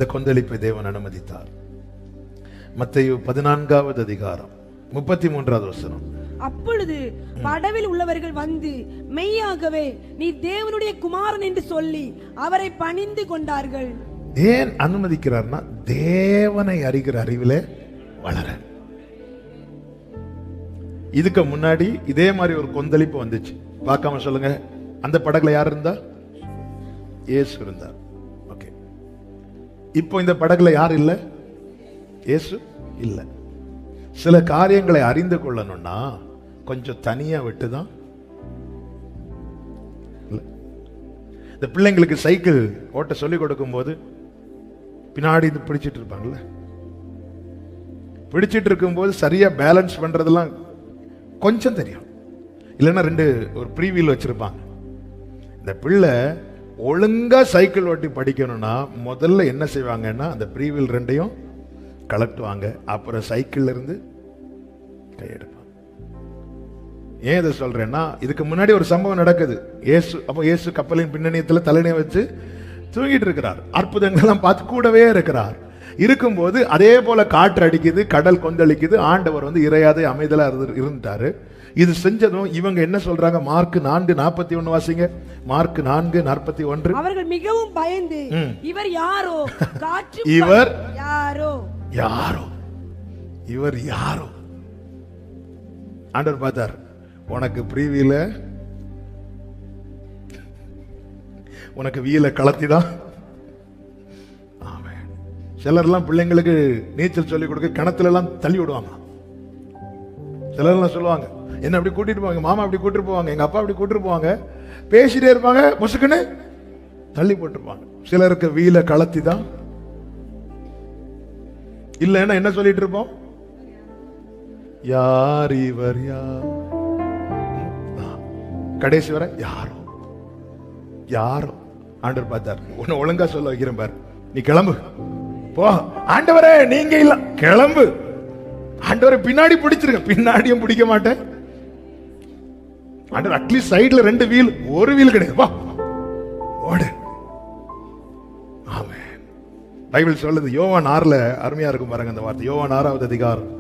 இந்த கொந்தளிப்பை தேவன் அனுமதித்தார். மத்தேயு 14வது அதிகாரம் 33வது வசனம். அப்பொழுது படவில் உள்ளவர்கள் வந்து மெய்யாகவே நீ தேவனுடைய குமாரன் என்று சொல்லி அவரை பணிந்து கொண்டார்கள். ஏன் அனுமதிக்கிறார்னா தேவனை அறிகிற அறிவிலே வளர. இதுக்கு முன்னாடி இதே மாதிரி ஒரு கொந்தளிப்பு வந்துச்சு. பார்க்காம சொல்லுங்க, அந்த படகுல யார் இருந்தா? இயேசு இருந்தார். ஓகே, இப்போ இந்த படகுல யார் இல்ல? இயேசு இல்ல. சில காரியங்களை அறிந்து கொள்ளணும்னா கொஞ்சம் தனியா விட்டுதான். இந்த பிள்ளைங்களுக்கு சைக்கிள் ஓட்ட சொல்லி கொடுக்கும் போது பின்னாடி இது பிடிச்சிட்டு இருப்பாங்கல்ல, பிடிச்சிட்டு இருக்கும்போது சரியா பேலன்ஸ் பண்றதெல்லாம் கொஞ்சம் தெரியும். இல்லைன்னா ஒரு ப்ரீவீல் வச்சிருப்பாங்க. இந்த பிள்ளை ஒழுங்கா சைக்கிள் ஓட்டி படிக்கணும்னா முதல்ல என்ன செய்வாங்கன்னா அந்த ப்ரீவீல் ரெண்டையும் கலட்டுவாங்க, அப்புறம் சைக்கிள்ல இருந்து கையெடுப்பாங்க. ஏன் இதை சொல்றேன்னா, இதுக்கு முன்னாடி ஒரு சம்பவம் நடக்குது. இயேசு கப்பலின் பின்னணியத்தில் தலைநீ வச்சு தூங்கிட்டு இருக்கிறார். அற்புதங்கள்லாம் பார்த்து கூடவே இருக்கிறார். இருக்கும்போது அதே போல காற்று அடிக்குது, கடல் கொந்தளிக்குது. ஆண்டவர் இறையாதே அமைதலா இருந்துட்டாரு. இது செஞ்சதும் இவங்க என்ன சொல்றாங்க? மார்க் 4:41 வாசிங்க. மார்க் 4:41. அவர்கள் மிகவும் பயந்து இவர் யாரோ, காற்று இவர் யாரோ, இவர் யாரோ. ஆண்டவர் பார்த்தார், உனக்கு ப்ரீவியில உனக்கு வீல கலத்திதான். சிலர்லாம் பிள்ளைங்களுக்கு நீச்சல் சொல்லி கொடுக்க கிணத்துல எல்லாம் தள்ளி விடுவாங்க. சிலர்லாம் சொல்லுவாங்க, என்ன அப்படி கூட்டிட்டு போவாங்க, மாமா அப்படி கூட்டிட்டு போவாங்க, எங்க அப்பா அப்படி கூட்டிட்டு போவாங்க, பேசிட்டே இருப்பாங்க, முசுக்குன்னு தள்ளி போட்டுருப்பாங்க. சிலருக்கு வீல கலத்தி தான். இல்லைன்னா என்ன சொல்லிட்டு இருப்போம்? யார் இவர், யார், கடைசி வரை யாரோ யாரோ. ஆண்டவர் பார்த்தார், உன்னை ஒழுங்கா சொல்ல வைக்கிறேன் பாரு, நீ கிளம்பு போ. ஆண்டவரே நீங்க இல்ல, கிளம்பு. ஆண்டவரை பின்னாடி பிடிச்சிருக்க. பின்னாடியும் பிடிக்க மாட்டேன். ஆண்டவர் அட்லீஸ்ட் சைடுல 2 வீல், ஒரு வீல் கிடையாது, வா ஓடு. ஆமென். பைபிள் சொல்லுது, யோவான் 6ல அருமையா இருக்கும் பாருங்க அந்த வார்த்தை. யோவான் 6வது அதிகாரம்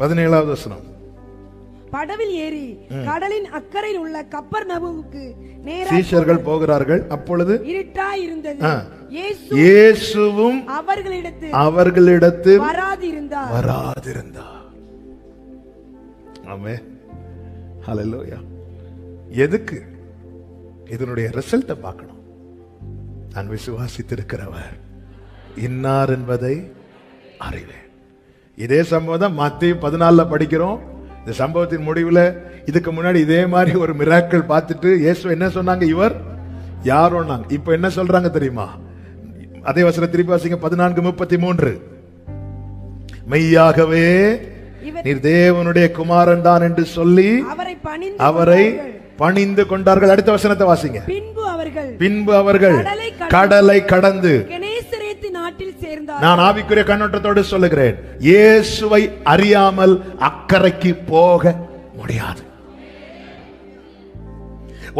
17வது வசனம். படவில் ஏறி கடலின் அக்கறையில் உள்ள கப்பர்நகூமுக்கு நேராக சீஷர்கள் போகிறார்கள். அப்பொழுது இருட்டாய் இருந்தது. இயேசுவும் அவர்களிடத்தில் வராதிருந்தார். ஆமென். ஹல்லேலூயா. எதுக்கு? இதனுடைய ரிசல்ட் பார்க்கணும். நான் விசுவாசித்திருக்கிறவர் இன்னார் என்பதை அறிவேன். இதே சம்பவம் தான் மத்தேயு 14ல படிக்கிறோம். இந்த சம்பவத்தின் முடிவில் இதுக்கு முன்னாடி இதே மாதிரி ஒரு மிராக்கிள் பார்த்துட்டு இயேசு என்ன சொன்னாங்க? இவர் யாரோன்னாங்க. இப்ப என்ன சொல்றாங்க தெரியுமா? அதே வசனம் திருப்பி வாசிங்க. 14:33. மெய்யாகவே நீர் தேவனுடைய குமாரன் தான் என்று சொல்லி அவரை பணிந்து கொண்டார்கள். அடுத்த வசனத்தை வாசிங்க. பின்பு அவர்கள் கடலை கடந்து நாட்டில் சேர்ந்தார். நான் ஆவிக்குரிய கண்ணோட்டத்தோடு சொல்லுகிறேன், இயேசுவை அறியாமல் அக்கறைக்கு போக முடியாது.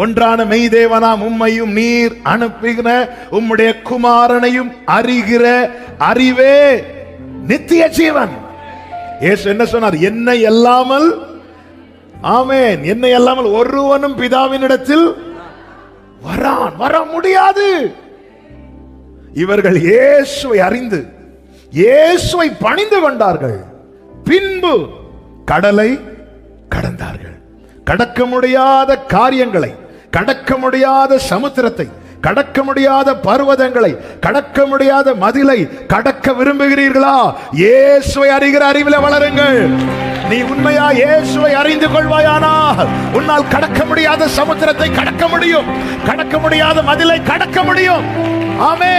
ஒன்றான மெய் தேவனாம் உம்மையும் நீர் அனுப்புகிற உம்முடைய குமாரனையும் அறிகிற அறிவே நித்திய ஜீவன். இயேசு என்ன சொன்னார்? என்னை அல்லாமல், ஆமென், என்னை அல்லாமல் ஒருவனும் பிதாவினிடத்தில் வர முடியாது. இவர்கள் இயேசுவை அறிந்து இயேசுவை பணிந்து கொண்டார்கள். பின்பு கடலை கடந்தார்கள். கடக்க முடியாத காரியங்களை, கடக்க முடியாத சமுத்திரத்தை, கடக்க முடியாத பர்வதங்களை, கடக்க முடியாத மதிலை கடக்க விரும்புகிறீர்களா? இயேசுவை அறிகிற அறிவிலே வளருங்கள். நீ உண்மையா இயேசுவை அறிந்து கொள்வாயானால் உன்னால் கடக்க முடியாத சமுத்திரத்தை கடக்க முடியும், கடக்க முடியாத மதிலை கடக்க முடியும். ஆமென்.